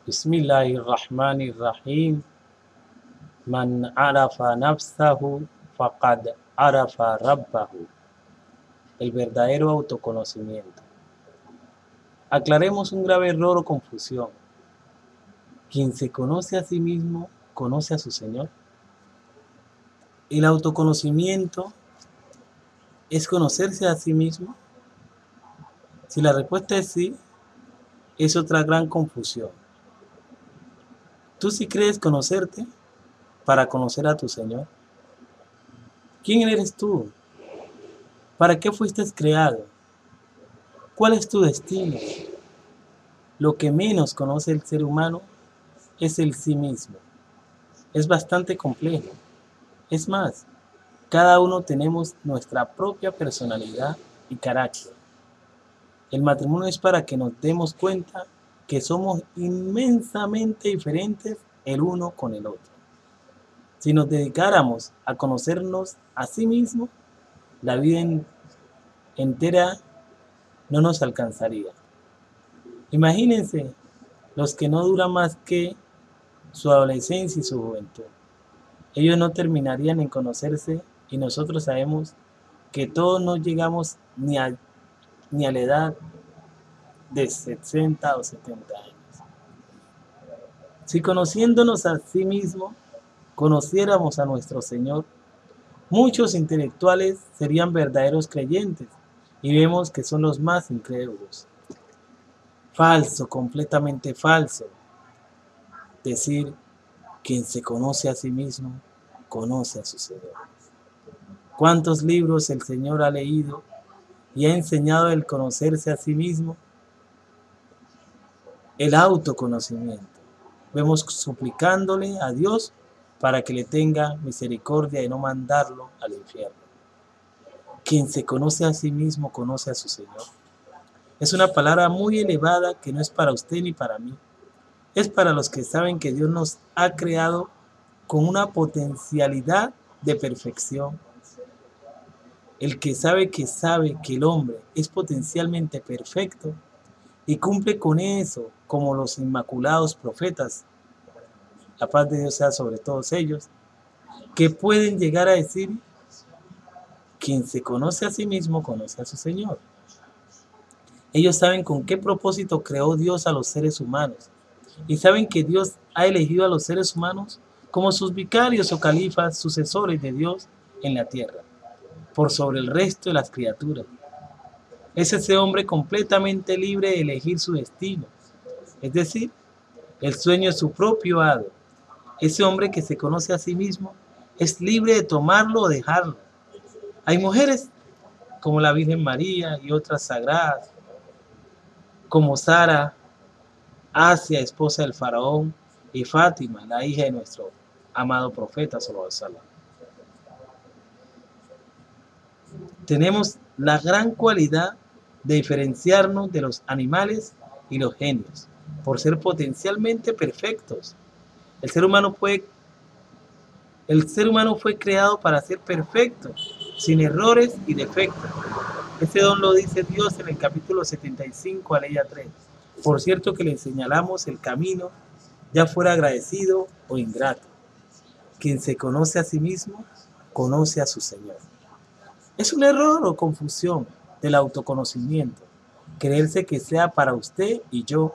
Bismillahirrahmanirrahim. Man arafa nafsahu faqad arafa rabbahu. El verdadero autoconocimiento. Aclaremos un grave error o confusión. Quien se conoce a sí mismo, conoce a su Señor. El autoconocimiento es conocerse a sí mismo. Si la respuesta es sí, es otra gran confusión. ¿Tú sí crees conocerte para conocer a tu Señor? ¿Quién eres tú? ¿Para qué fuiste creado? ¿Cuál es tu destino? Lo que menos conoce el ser humano es el sí mismo. Es bastante complejo. Es más, cada uno tenemos nuestra propia personalidad y carácter. El matrimonio es para que nos demos cuenta que somos inmensamente diferentes el uno con el otro. Si nos dedicáramos a conocernos a sí mismos, la vida entera no nos alcanzaría. Imagínense los que no duran más que su adolescencia y su juventud. Ellos no terminarían en conocerse y nosotros sabemos que todos no llegamos ni a la edad de 60 o 70 años. Si conociéndonos a sí mismo, conociéramos a nuestro Señor, muchos intelectuales serían verdaderos creyentes y vemos que son los más incrédulos. Falso, completamente falso. Decir, quien se conoce a sí mismo, conoce a su Señor. ¿Cuántos libros el Señor ha leído y ha enseñado el conocerse a sí mismo? El autoconocimiento. Vemos suplicándole a Dios para que le tenga misericordia y no mandarlo al infierno. Quien se conoce a sí mismo, conoce a su Señor. Es una palabra muy elevada que no es para usted ni para mí. Es para los que saben que Dios nos ha creado con una potencialidad de perfección. El que sabe que el hombre es potencialmente perfecto y cumple con eso como los inmaculados profetas, la paz de Dios sea sobre todos ellos, que pueden llegar a decir, quien se conoce a sí mismo conoce a su Señor. Ellos saben con qué propósito creó Dios a los seres humanos y saben que Dios ha elegido a los seres humanos como sus vicarios o califas, sucesores de Dios en la tierra, por sobre el resto de las criaturas. Es ese hombre completamente libre de elegir su destino, es decir, el sueño es su propio hado. Ese hombre que se conoce a sí mismo es libre de tomarlo o dejarlo. Hay mujeres como la Virgen María y otras sagradas, como Sara, Asia, esposa del faraón, y Fátima, la hija de nuestro amado profeta sallallahu alaihi wasallam. Tenemos la gran cualidad de diferenciarnos de los animales y los genios, por ser potencialmente perfectos. El ser humano fue creado para ser perfecto, sin errores y defectos. Ese don lo dice Dios en el capítulo 75, aleya 3. Por cierto que le señalamos el camino, ya fuera agradecido o ingrato. Quien se conoce a sí mismo, conoce a su Señor. Es un error o confusión del autoconocimiento, creerse que sea para usted y yo,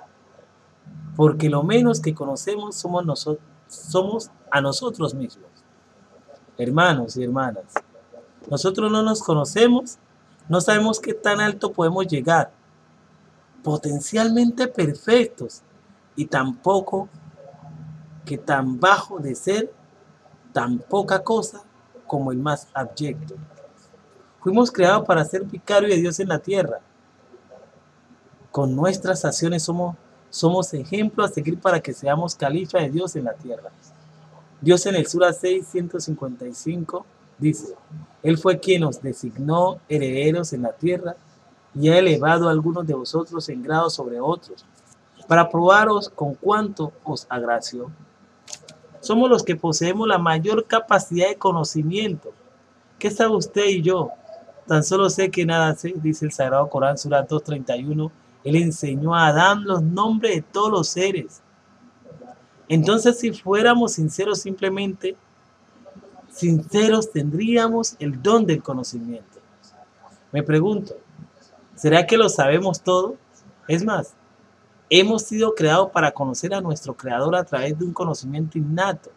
porque lo menos que conocemos somos a nosotros mismos. Hermanos y hermanas, nosotros no nos conocemos, no sabemos qué tan alto podemos llegar, potencialmente perfectos, y tampoco que tan bajo de ser tan poca cosa como el más abyecto. Fuimos creados para ser vicarios de Dios en la tierra. Con nuestras acciones somos ejemplo a seguir para que seamos califa de Dios en la tierra. Dios en el Sura 6, 155 dice, Él fue quien nos designó herederos en la tierra y ha elevado a algunos de vosotros en grado sobre otros, para probaros con cuánto os agració. Somos los que poseemos la mayor capacidad de conocimiento. ¿Qué sabe usted y yo? Tan solo sé que nada sé, dice el Sagrado Corán, Sura 2:31. Él enseñó a Adán los nombres de todos los seres. Entonces, si fuéramos sinceros, simplemente sinceros, tendríamos el don del conocimiento. Me pregunto, ¿será que lo sabemos todo? Es más, hemos sido creados para conocer a nuestro Creador a través de un conocimiento innato.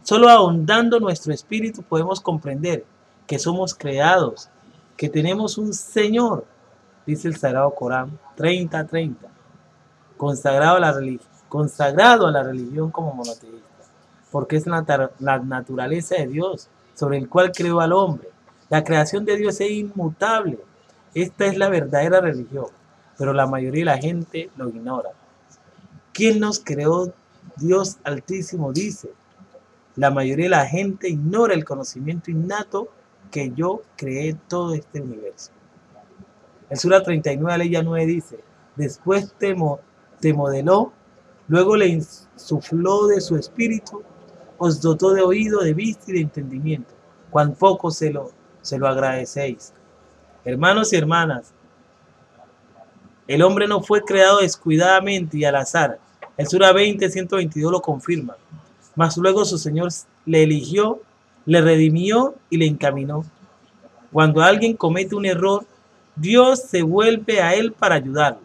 Solo ahondando nuestro espíritu podemos comprender que somos creados, que tenemos un Señor, dice el Sagrado Corán 30:30, consagrado a la religión como monoteísta, porque es la naturaleza de Dios sobre el cual creó al hombre. La creación de Dios es inmutable. Esta es la verdadera religión, pero la mayoría de la gente lo ignora. ¿Quién nos creó? Dios Altísimo dice. La mayoría de la gente ignora el conocimiento innato que yo creé todo este universo. El Sura 39, Aleya 9 dice, después te modeló, luego le insufló de su espíritu, os dotó de oído, de vista y de entendimiento. Cuán poco se lo agradecéis. Hermanos y hermanas, el hombre no fue creado descuidadamente y al azar. El Sura 20:122 lo confirma. Mas luego su Señor le eligió, le redimió y le encaminó. Cuando alguien comete un error, Dios se vuelve a él para ayudarlo.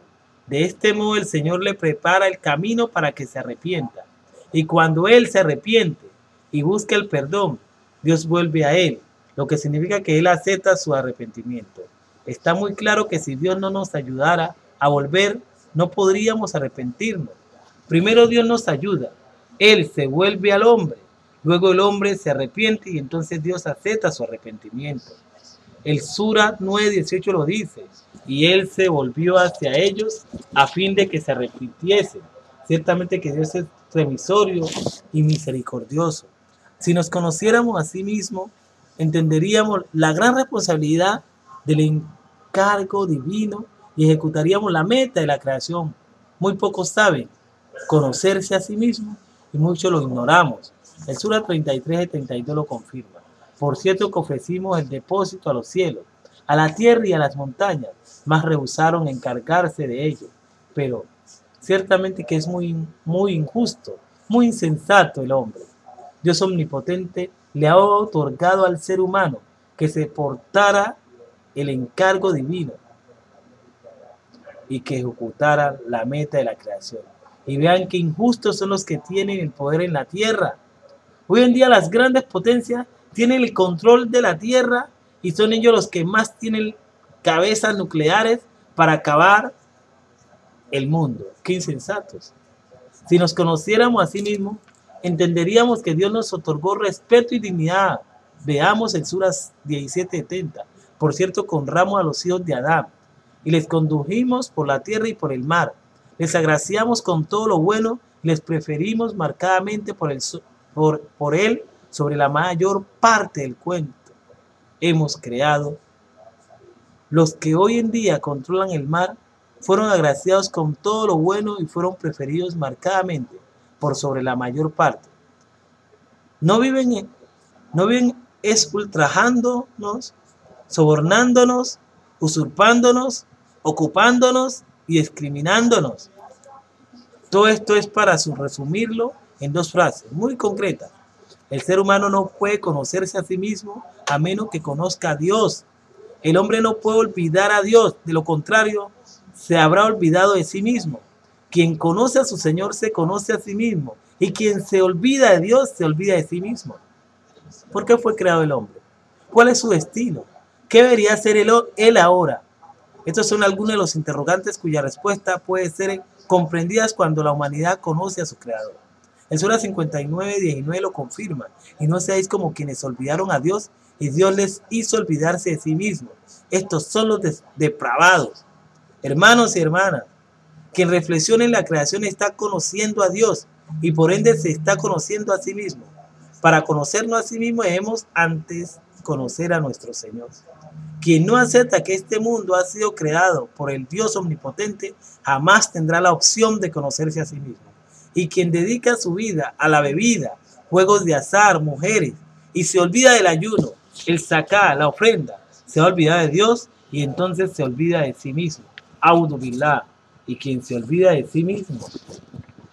De este modo el Señor le prepara el camino para que se arrepienta. Y cuando él se arrepiente y busca el perdón, Dios vuelve a él, lo que significa que él acepta su arrepentimiento. Está muy claro que si Dios no nos ayudara a volver, no podríamos arrepentirnos. Primero Dios nos ayuda, Él se vuelve al hombre, luego el hombre se arrepiente y entonces Dios acepta su arrepentimiento. El Sura 9:18 lo dice, y Él se volvió hacia ellos a fin de que se arrepintiesen. Ciertamente que Dios es remisorio y misericordioso. Si nos conociéramos a sí mismos, entenderíamos la gran responsabilidad del encargo divino y ejecutaríamos la meta de la creación. Muy pocos saben conocerse a sí mismos y muchos lo ignoramos. El Sura 33:32 lo confirma. Por cierto que ofrecimos el depósito a los cielos, a la tierra y a las montañas, mas rehusaron encargarse de ello. Pero ciertamente que es muy injusto, muy insensato el hombre. Dios omnipotente le ha otorgado al ser humano que se portara el encargo divino y que ejecutara la meta de la creación. Y vean qué injustos son los que tienen el poder en la tierra. Hoy en día las grandes potencias tienen el control de la tierra y son ellos los que más tienen cabezas nucleares para acabar el mundo. Qué insensatos. Si nos conociéramos a sí mismos, entenderíamos que Dios nos otorgó respeto y dignidad. Veamos el Sura 17:70. Por cierto, que honramos a los hijos de Adán y les condujimos por la tierra y por el mar. Les agraciamos con todo lo bueno y les preferimos marcadamente por él sobre la mayor parte del cuento. Hemos creado. Los que hoy en día controlan el mar fueron agraciados con todo lo bueno y fueron preferidos marcadamente por sobre la mayor parte. No viven ultrajándonos, sobornándonos, usurpándonos, ocupándonos y discriminándonos. Todo esto es para resumirlo en dos frases muy concretas. El ser humano no puede conocerse a sí mismo a menos que conozca a Dios. El hombre no puede olvidar a Dios, de lo contrario, se habrá olvidado de sí mismo. Quien conoce a su Señor se conoce a sí mismo, y quien se olvida de Dios se olvida de sí mismo. ¿Por qué fue creado el hombre? ¿Cuál es su destino? ¿Qué debería hacer él ahora? Estos son algunos de los interrogantes cuya respuesta puede ser comprendida cuando la humanidad conoce a su Creador. El Sura 59:19 lo confirma, y no seáis como quienes olvidaron a Dios y Dios les hizo olvidarse de sí mismos. Estos son los depravados. Hermanos y hermanas, quien reflexiona en la creación está conociendo a Dios y por ende se está conociendo a sí mismo. Para conocernos a sí mismo debemos antes conocer a nuestro Señor. Quien no acepta que este mundo ha sido creado por el Dios omnipotente jamás tendrá la opción de conocerse a sí mismo. Y quien dedica su vida a la bebida, juegos de azar, mujeres, y se olvida del ayuno, el zakat, la ofrenda, se va a olvidar de Dios y entonces se olvida de sí mismo. Audu billah. Y quien se olvida de sí mismo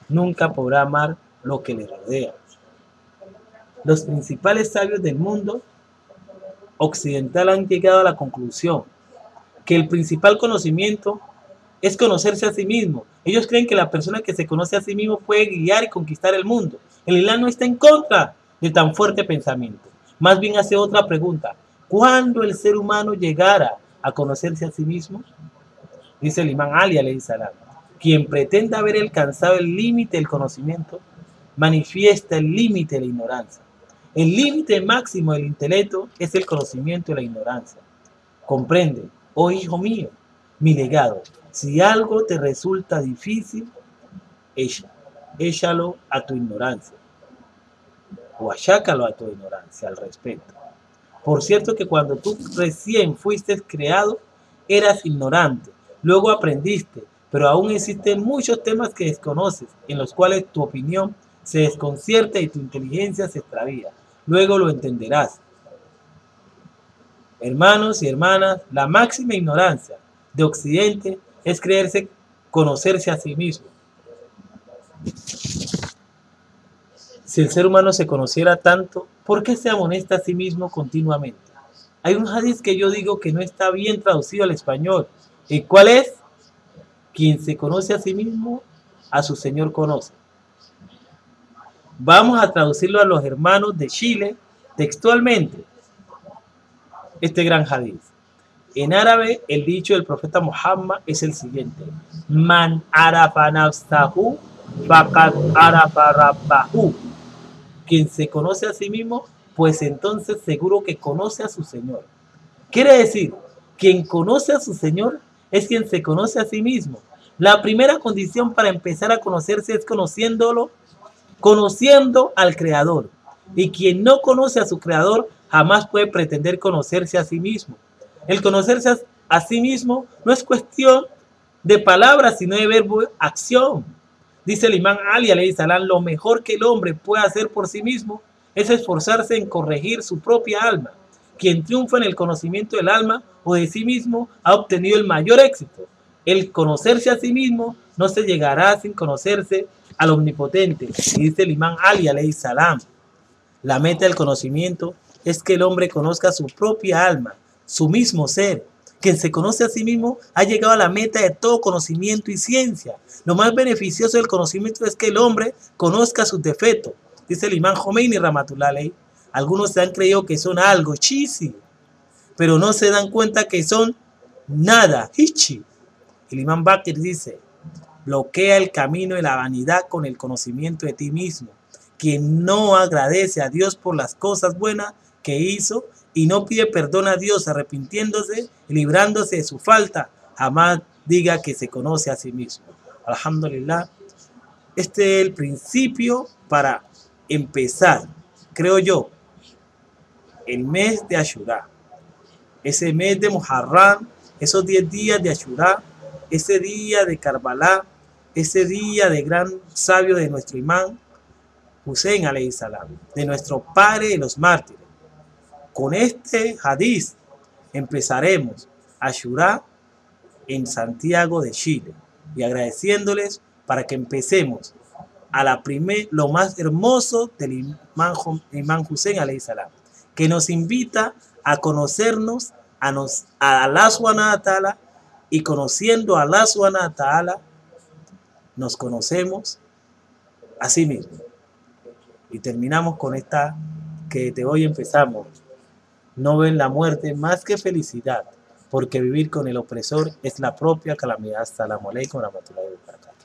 nunca podrá amar lo que le rodea. Los principales sabios del mundo occidental han llegado a la conclusión que el principal conocimiento es conocerse a sí mismo. Ellos creen que la persona que se conoce a sí mismo puede guiar y conquistar el mundo. El Islam no está en contra de tan fuerte pensamiento. Más bien hace otra pregunta. ¿Cuándo el ser humano llegara a conocerse a sí mismo? Dice el imán Ali alayhi salam: quien pretenda haber alcanzado el límite del conocimiento, manifiesta el límite de la ignorancia. El límite máximo del intelecto es el conocimiento de la ignorancia. Comprende, oh hijo mío, mi legado. Si algo te resulta difícil, échalo a tu ignorancia, o achácalo a tu ignorancia al respecto. Por cierto que cuando tú recién fuiste creado, eras ignorante, luego aprendiste, pero aún existen muchos temas que desconoces, en los cuales tu opinión se desconcierta y tu inteligencia se extravía. Luego lo entenderás. Hermanos y hermanas, la máxima ignorancia de Occidente es creerse conocerse a sí mismo. Si el ser humano se conociera tanto, ¿por qué se amonesta a sí mismo continuamente? Hay un hadiz que yo digo que no está bien traducido al español. ¿Y cuál es? Quien se conoce a sí mismo, a su Señor conoce. Vamos a traducirlo a los hermanos de Chile textualmente. Este gran hadiz. En árabe, el dicho del profeta Muhammad es el siguiente: Man arafa nafsahu faqad arafa rabbahu. Quien se conoce a sí mismo, pues entonces seguro que conoce a su Señor. Quiere decir, quien conoce a su Señor es quien se conoce a sí mismo. La primera condición para empezar a conocerse es conociendo al Creador. Y quien no conoce a su Creador jamás puede pretender conocerse a sí mismo. El conocerse a sí mismo no es cuestión de palabras, sino de verbo acción. Dice el imán Ali alayhi salam: lo mejor que el hombre puede hacer por sí mismo es esforzarse en corregir su propia alma. Quien triunfa en el conocimiento del alma o de sí mismo ha obtenido el mayor éxito. El conocerse a sí mismo no se llegará sin conocerse al omnipotente. Y dice el imán Ali alayhi salam: la meta del conocimiento es que el hombre conozca su propia alma, su mismo ser. Quien se conoce a sí mismo ha llegado a la meta de todo conocimiento y ciencia. Lo más beneficioso del conocimiento es que el hombre conozca sus defectos. Dice el imán Jomeini Rahmatullah alayhi: algunos se han creído que son algo, chisi, pero no se dan cuenta que son nada, hichi. El imán Bakr dice: bloquea el camino de la vanidad con el conocimiento de ti mismo. Quien no agradece a Dios por las cosas buenas que hizo y no pide perdón a Dios arrepintiéndose y librándose de su falta, jamás diga que se conoce a sí mismo. Alhamdulillah, este es el principio para empezar, creo yo, el mes de Ashura, ese mes de Muharram, esos 10 días de Ashura, ese día de Karbala, ese día de gran sabio de nuestro imán Hussein alayhi salam, de nuestro padre de los mártires. Con este hadiz empezaremos Ashura en Santiago de Chile y agradeciéndoles para que empecemos a lo más hermoso del imán Hussein alayhi salam, que nos invita a conocernos a Allah subhanahu wa ta'ala, y conociendo a Allah subhanahu wa ta'ala nos conocemos a sí mismos. Y terminamos con esta que de hoy empezamos: no ven la muerte más que felicidad, porque vivir con el opresor es la propia calamidad. Assalamu alaikum wa rahmatullahi wa barakatuh.